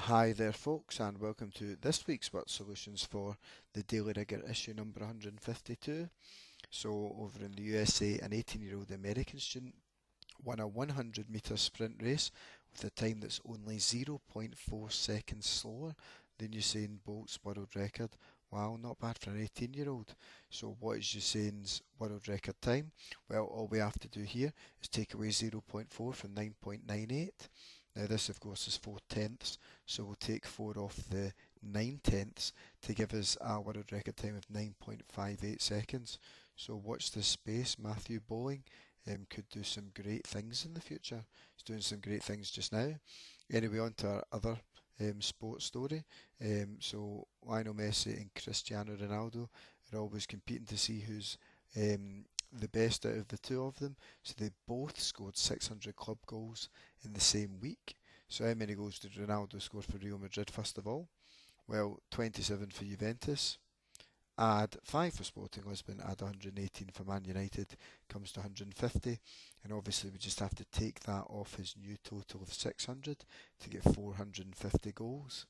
Hi there folks, and welcome to this week's Word Solutions for the Daily Rigour issue number 152. So over in the USA, an 18-year-old American student won a 100-metre sprint race with a time that's only 0.4 seconds slower than Usain Bolt's world record. Wow, not bad for an 18-year-old. So what is Usain's world record time? Well, all we have to do here is take away 0.4 from 9.98. Now this of course is 4/10ths, so we'll take 4 off the 9/10ths to give us a world record time of 9.58 seconds. So watch this space. Matthew Bowling could do some great things in the future. He's doing some great things just now. Anyway, on to our other sports story. So Lionel Messi and Cristiano Ronaldo are always competing to see who's the best out of the two of them. So they both scored 600 club goals in the same week. So how many goals did Ronaldo score for Real Madrid first of all? Well, 27 for Juventus. Add 5 for Sporting Lisbon, add 118 for Man United, comes to 150, and obviously we just have to take that off his new total of 600 to get 450 goals.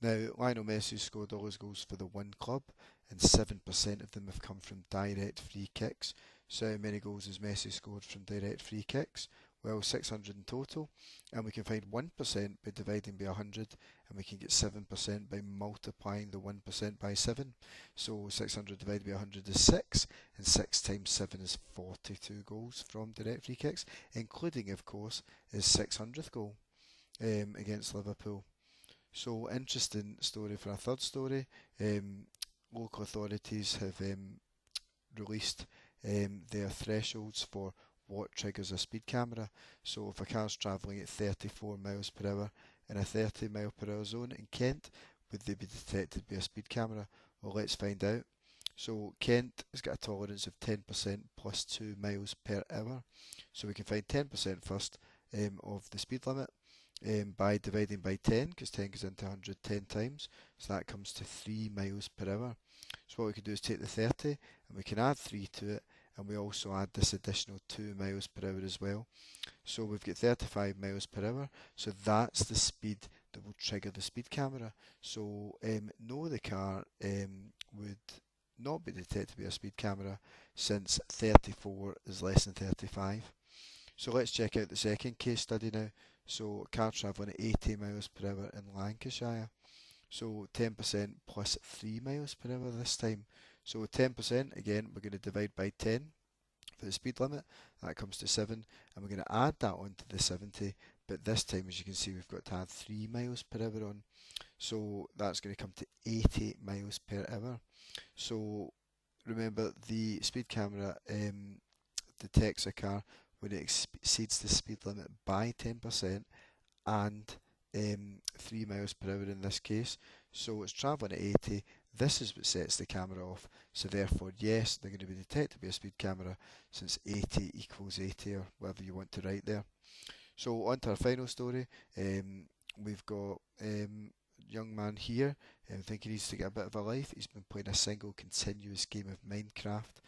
Now, Lionel Messi scored all his goals for the one club, and 7% of them have come from direct free kicks. So how many goals has Messi scored from direct free kicks? Well, 600 in total, and we can find 1% by dividing by 100, and we can get 7% by multiplying the 1% by 7. So 600 divided by 100 is 6, and 6 times 7 is 42 goals from direct free kicks, including, of course, his 600th goal against Liverpool. So interesting story for a third story. Local authorities have released their thresholds for what triggers a speed camera. So if a car's travelling at 34 miles per hour in a 30 mile per hour zone in Kent, would they be detected by a speed camera? Well, let's find out. So Kent has got a tolerance of 10% plus 2 miles per hour. So we can find 10% first of the speed limit by dividing by 10, because 10 goes into 100 10 times, so that comes to 3 miles per hour. So what we can do is take the 30 and we can add 3 to it, and we also add this additional 2 miles per hour as well. So we've got 35 miles per hour, so that's the speed that will trigger the speed camera. So no, the car would not be detected by a speed camera since 34 is less than 35. So let's check out the second case study now. So car travelling at 80 miles per hour in Lancashire. So 10% plus 3 miles per hour this time. So 10%, again, we're going to divide by 10 for the speed limit. That comes to 7. And we're going to add that onto the 70. But this time, as you can see, we've got to add 3 miles per hour on. So that's going to come to 80 miles per hour. So remember, the speed camera detects a car when it exceeds the speed limit by 10% and 3 miles per hour in this case. So it's travelling at 80. This is what sets the camera off. So therefore, yes, they're going to be detected by a speed camera since 80 equals 80, or whatever you want to write there. So on to our final story. We've got a young man here. I think he needs to get a bit of a life. He's been playing a single continuous game of Minecraft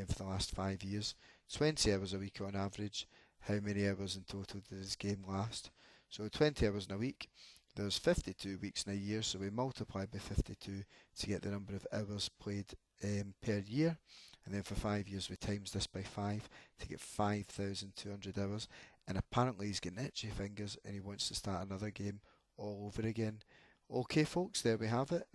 for the last 5 years. 20 hours a week on average. How many hours in total does this game last? So 20 hours in a week. There's 52 weeks in a year, so we multiply by 52 to get the number of hours played per year. And then for 5 years we times this by 5 to get 5,200 hours. And apparently he's getting itchy fingers and he wants to start another game all over again. Okay folks, there we have it.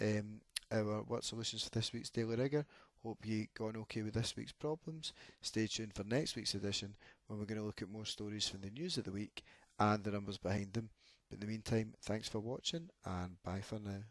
Our Word Solutions for this week's Daily Rigour. Hope you got on okay with this week's problems. Stay tuned for next week's edition, when we're going to look at more stories from the news of the week and the numbers behind them. But in the meantime, thanks for watching and bye for now.